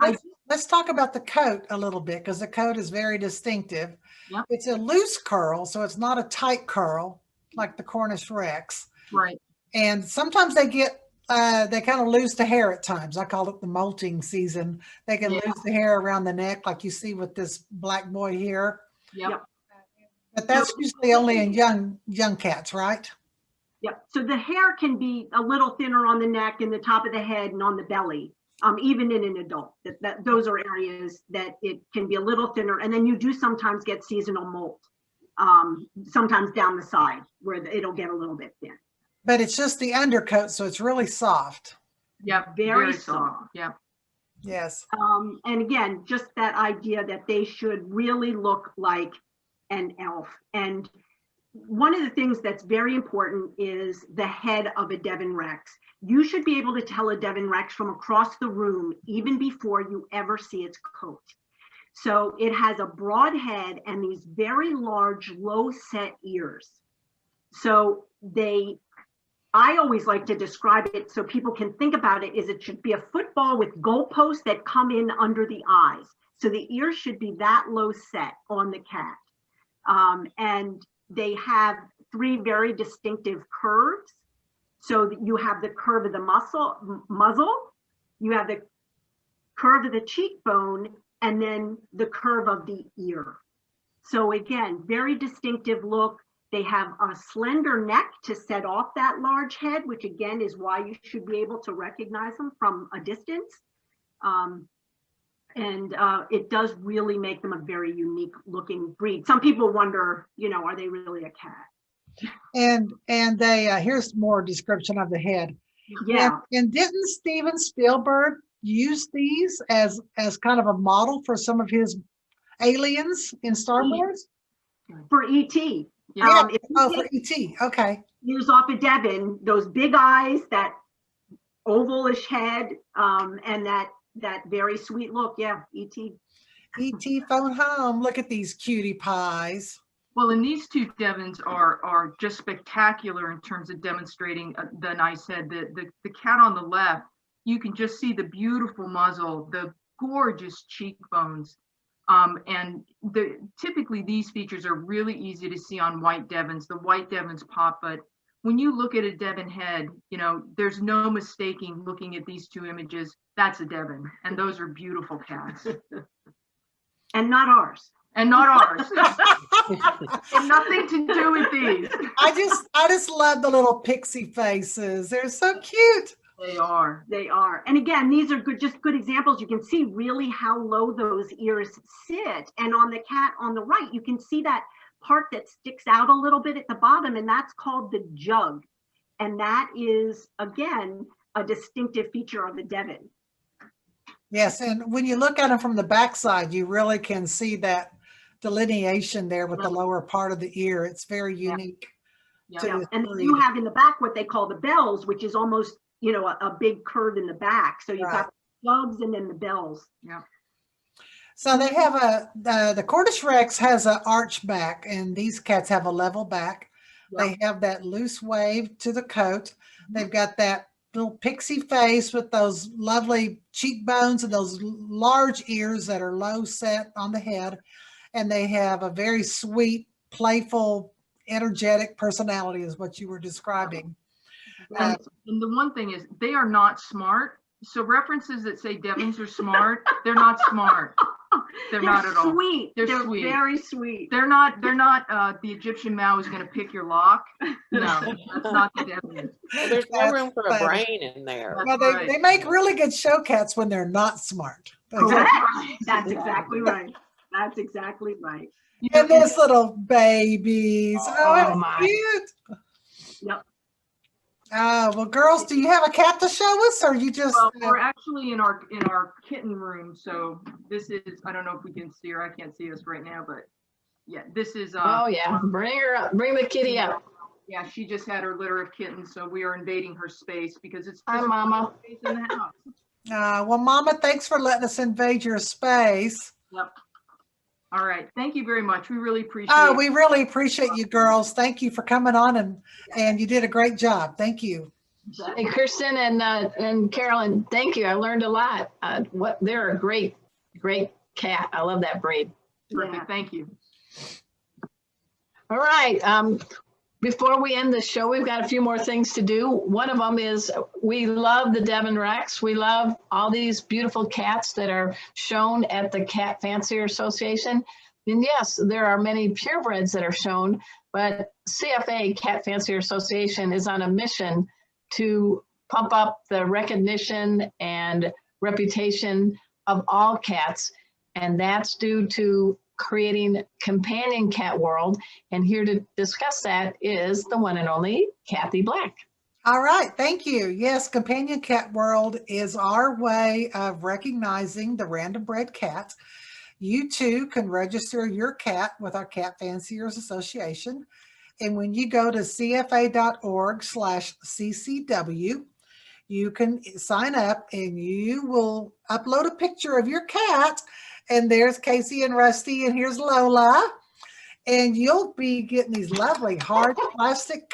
let's talk about the coat a little bit, because the coat is very distinctive. Yep. It's a loose curl, so it's not a tight curl like the Cornish Rex. Right. And sometimes they get, they kind of lose the hair at times. I call it the molting season. They can lose the hair around the neck, like you see with this black boy here. Yep. But that's usually only in young cats, right? Yep. So the hair can be a little thinner on the neck and the top of the head and on the belly, even in an adult. Those are areas that it can be a little thinner. And then you do sometimes get seasonal molt, sometimes down the side where it'll get a little bit thin. But it's just the undercoat, so it's really soft. Yep. Very soft. Yep. Yes. And again, just that idea that they should really look like an elf. And one of the things that's very important is the head of a Devon Rex. You should be able to tell a Devon Rex from across the room, even before you ever see its coat. So it has a broad head and these very large, low set ears. So I always like to describe it so people can think about it, is it should be a football with goalposts that come in under the eyes. So the ears should be that low set on the cat. And they have three very distinctive curves. So you have the curve of the muzzle, you have the curve of the cheekbone, and then the curve of the ear. So again, very distinctive look. They have a slender neck to set off that large head, which again is why you should be able to recognize them from a distance. And it does really make them a very unique looking breed. Some people wonder, are they really a cat? And they here's more description of the head. Yeah. And didn't Steven Spielberg use these as kind of a model for some of his aliens in Star Wars? For E.T. Yeah. If you Oh, take for E.T. Okay. years off of Devon, those big eyes, that ovalish head, and that very sweet look. Yeah, E.T. E.T. phone home. Look at these cutie pies. Well, and these two Devons are just spectacular in terms of demonstrating the nice head. The cat on the left, you can just see the beautiful muzzle, the gorgeous cheekbones. And typically these features are really easy to see on white Devons. The white Devons pop, but when you look at a Devon head, there's no mistaking looking at these two images. That's a Devon, and those are beautiful cats. And not ours. And not ours. And nothing to do with these. I just love the little pixie faces. They're so cute. They are. And again, these are just good examples. You can see really how low those ears sit. And on the cat on the right, you can see that part that sticks out a little bit at the bottom, and that's called the jug. And that is, again, a distinctive feature of the Devon. Yes, and when you look at them from the backside, you really can see that delineation there with the lower part of the ear. It's very unique. Yeah. to this And breed. you have in the back what they call the bells, which is almost, a big curve in the back. So you've got the jugs and then the bells. Yeah. So they have the Cornish Rex has an arch back, and these cats have a level back. They have that loose wave to the coat. They've got that little pixie face with those lovely cheekbones and those large ears that are low set on the head. And they have a very sweet, playful, energetic personality is what you were describing. And the one thing is they are not smart. So references that say Devons are smart, they're not smart. They're not at all. Sweet. They're Sweet. Very sweet. They're not the Egyptian Mao is going to pick your lock. No, that's not the Devon. There's no room for a brain in there. Well, they make really good show cats when they're not smart. Correct. That's exactly right. That's exactly right. And those little babies. Oh, my. cute. Yep. Well, girls, do you have a cat to show us, or you just? Well, we're actually in our kitten room. So this is, I don't know if we can see her. I can't see us right now, but yeah, this is. Oh yeah, bring her up. Bring the kitty up. Yeah, she just had her litter of kittens, so we are invading her space because it's Hi, Mama. space in the house. Well, Mama, thanks for letting us invade your space. Yep. All right. Thank you very much. We really appreciate Oh, it. we really appreciate you, girls. Thank you for coming on, and you did a great job. Thank you. Hey, Kristen and Carolyn, thank you. I learned a lot. They're a great cat. I love that breed. Perfect. Yeah. Thank you. All right. Before we end the show, we've got a few more things to do. One of them is we love the Devon Rex. We love all these beautiful cats that are shown at the Cat Fancier Association. And yes, there are many purebreds that are shown, but CFA, Cat Fancier Association, is on a mission to pump up the recognition and reputation of all cats. And that's due to creating companion cat world. And here to discuss that is the one and only Kathy Black. All right, thank you. Yes, Companion Cat World is our way of recognizing the random bred cat. You too can register your cat with our Cat Fanciers Association. And when you go to cfa.org/ccw, you can sign up and you will upload a picture of your cat. And there's Casey and Rusty, and here's Lola. And you'll be getting these lovely hard plastic,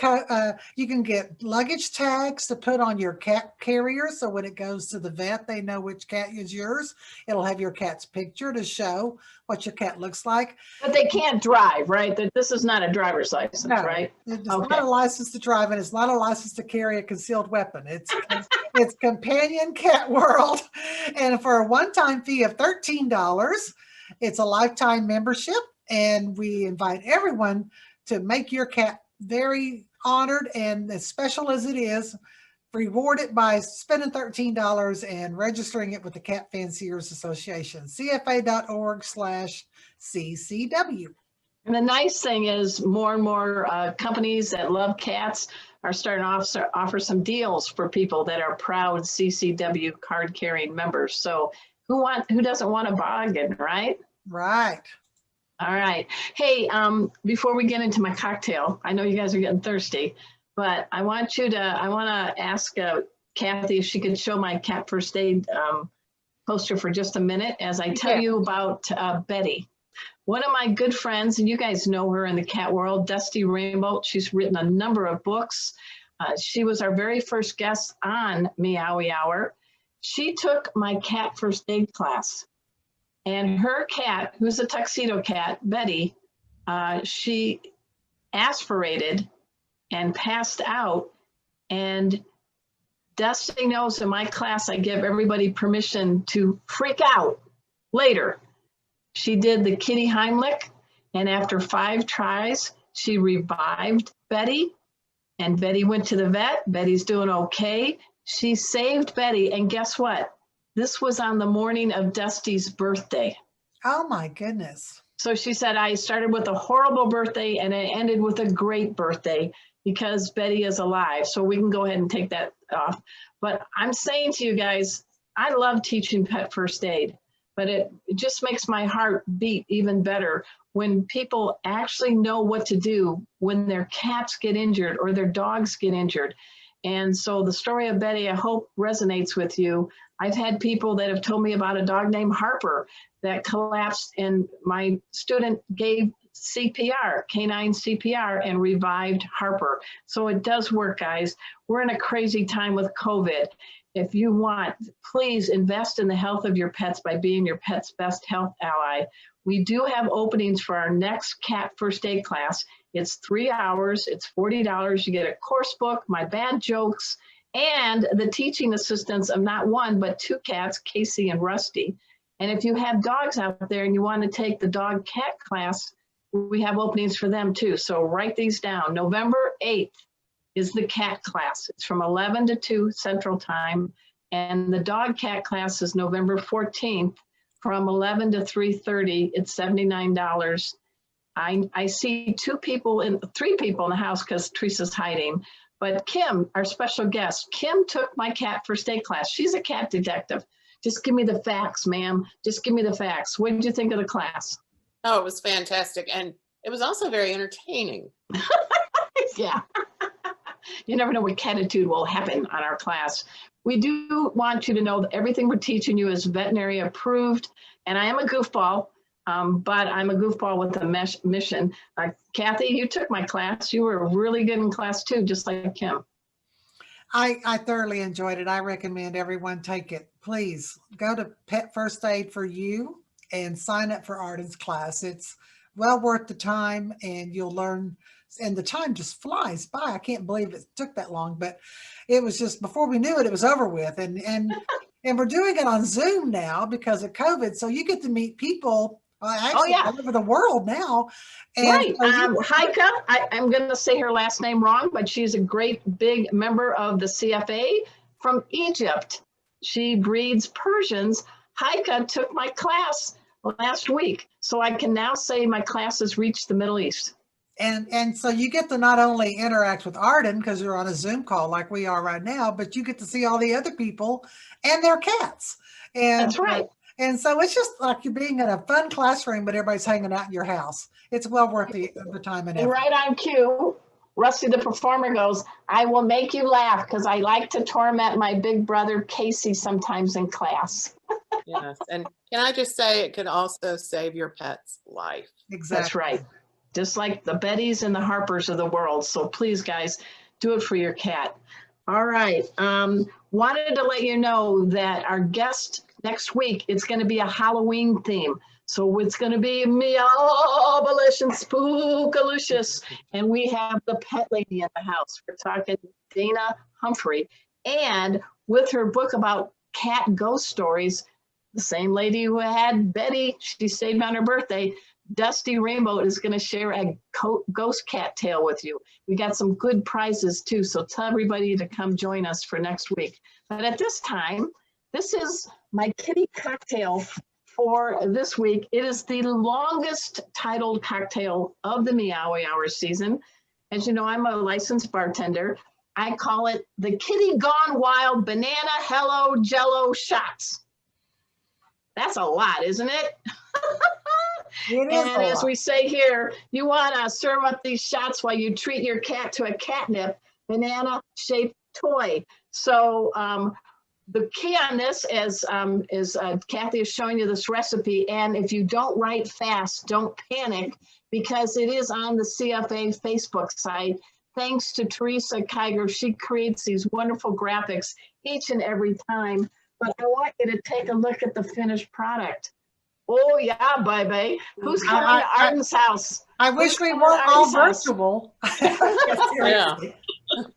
you can get luggage tags to put on your cat carrier. So when it goes to the vet, they know which cat is yours. It'll have your cat's picture to show what your cat looks like. But they can't drive, right? This is not a driver's license, No, right? It's Okay. not a license to drive, and it's not a license to carry a concealed weapon. It's Companion Cat World. And for a one-time fee of $13, it's a lifetime membership. And we invite everyone to make your cat very honored, and as special as it is Reward it by spending $13 and registering it with the Cat Fanciers Association, cfa.org/CCW. And the nice thing is more and more companies that love cats are starting to offer some deals for people that are proud CCW card carrying members. So who doesn't want a bargain, right? Right. All right. Hey, before we get into my cocktail, I know you guys are getting thirsty, but I want to ask Kathy if she could show my Cat First Aid poster for just a minute as I tell you about Betty. One of my good friends, and you guys know her in the cat world, Dusty Rainbow. She's written a number of books. She was our very first guest on Meowy Hour. She took my Cat First Aid class. And her cat, who's a tuxedo cat, Betty, she aspirated and passed out. And Dusty knows in my class, I give everybody permission to freak out later. She did the kitty Heimlich, and after 5 tries, she revived Betty, and Betty went to the vet. Betty's doing okay. She saved Betty, and guess what? This was on the morning of Dusty's birthday. Oh my goodness. So she said, I started with a horrible birthday and it ended with a great birthday because Betty is alive. So we can go ahead and take that off. But I'm saying to you guys, I love teaching pet first aid. But it just makes my heart beat even better when people actually know what to do when their cats get injured or their dogs get injured. And so the story of Betty, I hope resonates with you. I've had people that have told me about a dog named Harper that collapsed and my student gave CPR, canine CPR, and revived Harper. So it does work, guys. We're in a crazy time with COVID. If you want, please invest in the health of your pets by being your pet's best health ally. We do have openings for our next Cat First Aid class. It's 3 hours, it's $40. You get a course book, my bad jokes, and the teaching assistants of not 1, but 2 cats, Casey and Rusty. And if you have dogs out there and you want to take the dog cat class, we have openings for them too. So write these down. November 8th. Is the cat class. It's from 11 to 2 Central Time. And the dog cat class is November 14th from 11 to 3:30. It's $79. I see 3 people in the house because Teresa's hiding. But Kim, our special guest, Kim took my Cat First Aid class. She's a cat detective. Just give me the facts, ma'am. Just give me the facts. What did you think of the class? Oh, it was fantastic. And it was also very entertaining. Yeah. You never know what catitude will happen on our class. We do want you to know that everything we're teaching you is veterinary approved. And I am a goofball, but I'm a goofball with a mission. Kathy, you took my class. You were really good in class too, just like Kim. I thoroughly enjoyed it. I recommend everyone take it. Please go to Pet First Aid for You and sign up for Arden's class. It's well worth the time and you'll learn. And the time just flies by. I can't believe it took that long, but it was just before we knew it, it was over with. And we're doing it on Zoom now because of COVID. So you get to meet people actually all over the world now. And right. Heike, I'm going to say her last name wrong, but she's a great big member of the CFA from Egypt. She breeds Persians. Heike took my class last week. So I can now say my class has reached the Middle East. And so you get to not only interact with Arden because you're on a Zoom call like we are right now, but you get to see all the other people and their cats. And that's right. And so it's just like you're being in a fun classroom, but everybody's hanging out in your house. It's well worth the time and effort. And right on cue, Rusty the performer goes, I will make you laugh because I like to torment my big brother Casey sometimes in class. Yes. And can I just say it could also save your pet's life. Exactly. That's right. Just like the Bettys and the Harpers of the world. So please, guys, do it for your cat. All right. Wanted to let you know that our guest next week, it's going to be a Halloween theme. So it's going to be Meowbalicious and Spookalicious. And we have the pet lady in the house. We're talking Dana Humphrey. And with her book about cat ghost stories, the same lady who had Betty, she saved on her birthday. Dusty Rainbow is going to share a ghost cat tale with you. We got some good prizes too, so tell everybody to come join us for next week. But at this time, this is my kitty cocktail for this week. It is the longest titled cocktail of the Meowy Hour season. As you know, I'm a licensed bartender. I call it the Kitty Gone Wild Banana Hello Jello Shots. That's a lot, isn't it? It is And a as lot. we say here, you want to serve up these shots while you treat your cat to a catnip banana-shaped toy. So the key on this is Kathy is showing you this recipe, and if you don't write fast, don't panic, because it is on the CFA Facebook site. Thanks to Teresa Kiger, she creates these wonderful graphics each and every time. But I want you to take a look at the finished product. Oh yeah, baby. Who's coming to Arden's house? I wish Who's we coming to weren't all Arden's house? virtual. Yeah.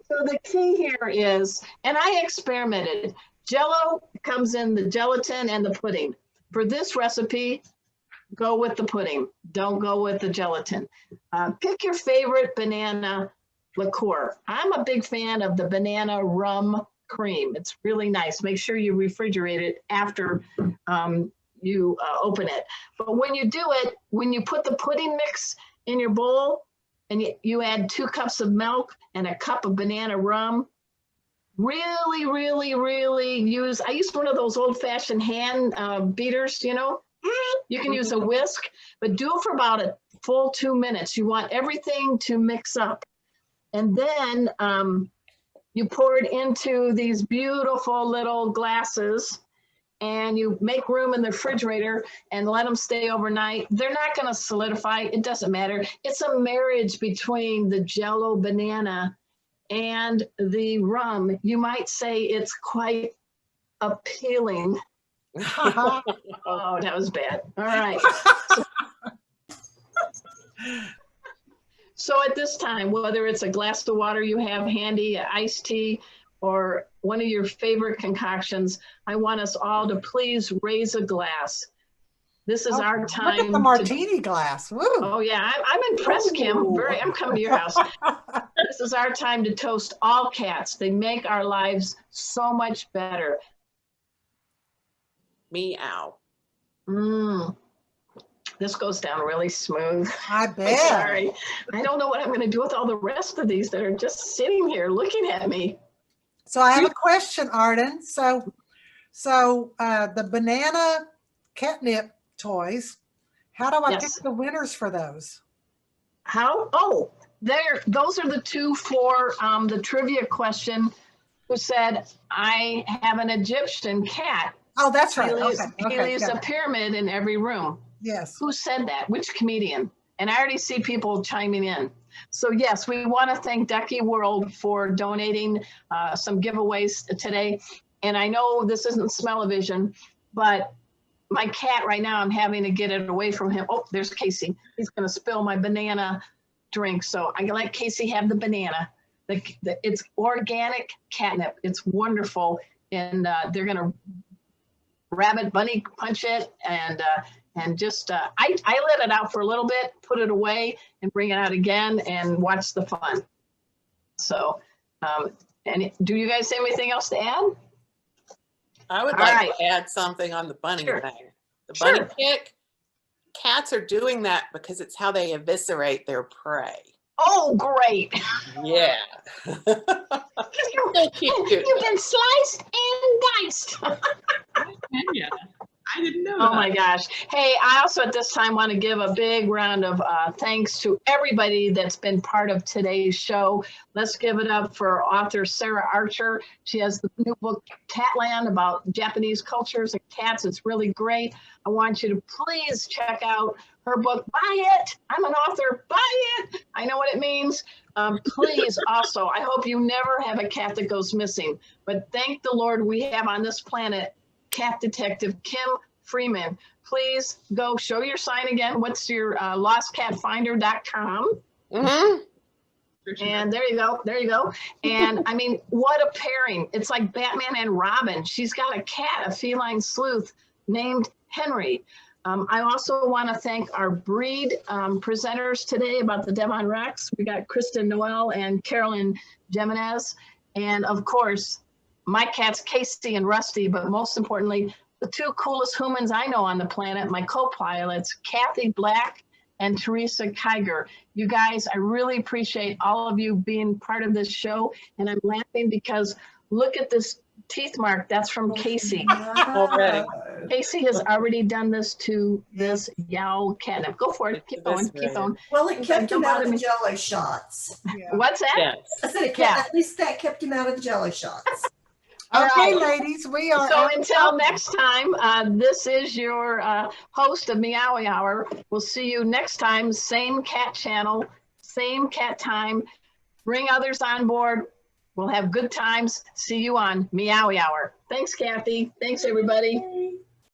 So the key here is, and I experimented, Jello comes in the gelatin and the pudding. For this recipe, go with the pudding. Don't go with the gelatin. Pick your favorite banana liqueur. I'm a big fan of the banana rum cream. It's really nice. Make sure you refrigerate it after you open it. But when you do it, when you put the pudding mix in your bowl and you add 2 cups of milk and a cup of banana rum, really, really, really I use one of those old-fashioned hand beaters, you know. You can use a whisk, but do it for about a full 2 minutes. You want everything to mix up. And then you pour it into these beautiful little glasses, and you make room in the refrigerator and let them stay overnight. They're not going to solidify. It doesn't matter. It's a marriage between the Jello banana and the rum. You might say it's quite appealing. Oh, that was bad. All right. So at this time, whether it's a glass of water you have handy, iced tea, or one of your favorite concoctions, I want us all to please raise a glass. This is our time. Look at the martini glass. Woo. Oh yeah, I'm impressed, Kim. I'm coming to your house. This is our time to toast all cats. They make our lives so much better. Meow. This goes down really smooth. I I'm bet. sorry. I don't know what I'm going to do with all the rest of these that are just sitting here looking at me. So I have a question, Arden. So the banana catnip toys, how do I Yes. pick the winners for those? How? Oh, those are the 2 for the trivia question, who said, I have an Egyptian cat. Oh, that's right. He leaves a pyramid in every room. Yes. Who said that? Which comedian? And I already see people chiming in. So yes, we want to thank Ducky World for donating some giveaways today. And I know this isn't smell-o-vision, but my cat right now, I'm having to get it away from him. Oh, there's Casey. He's going to spill my banana drink. So I let Casey have the banana. It's organic catnip. It's wonderful. And they're going to rabbit bunny punch it and just I let it out for a little bit, put it away, and bring it out again and watch the fun. So and do you guys have anything else to add? I would All like right. to add something on the bunny Sure. thing. The bunny Sure. kick. Cats are doing that because it's how they eviscerate their prey. Oh, great. Yeah. So cute. You've been sliced and diced. Yeah, I didn't know Oh that. my gosh. Hey, I also at this time want to give a big round of thanks to everybody that's been part of today's show. Let's give it up for author Sarah Archer. She has the new book, Catland, about Japanese cultures and cats. It's really great. I want you to please check out her book. Buy it. I'm an author. Buy it. I know what it means. Please also, I hope you never have a cat that goes missing. But thank the Lord we have on this planet cat detective Kim Freeman. Please go show your sign again. What's your lostcatfinder.com? Mm-hmm. And there you go. There you go. And I mean, what a pairing. It's like Batman and Robin. She's got a cat, a feline sleuth named Henry. I also want to thank our breed presenters today about the Devon Rex. We got Kristen Noel and Carolyn Jimenez. And of course, my cats, Casey and Rusty, but most importantly, the two coolest humans I know on the planet, my co-pilots, Kathy Black and Teresa Kiger. You guys, I really appreciate all of you being part of this show. And I'm laughing because look at this teeth mark. That's from Casey. Already. Casey has already done this to this yowl catnip. Go for it. Keep going. Keep going. Well, it kept him out of the me. jello shots. Yeah. What's that? Yes. I said it kept, at least that kept him out of the jello shots. All Okay, right. ladies, we are. So at the until top. next time, this is your host of Meowy Hour. We'll see you next time. Same cat channel, same cat time. Bring others on board. We'll have good times. See you on Meowy Hour. Thanks, Kathy. Thanks, everybody.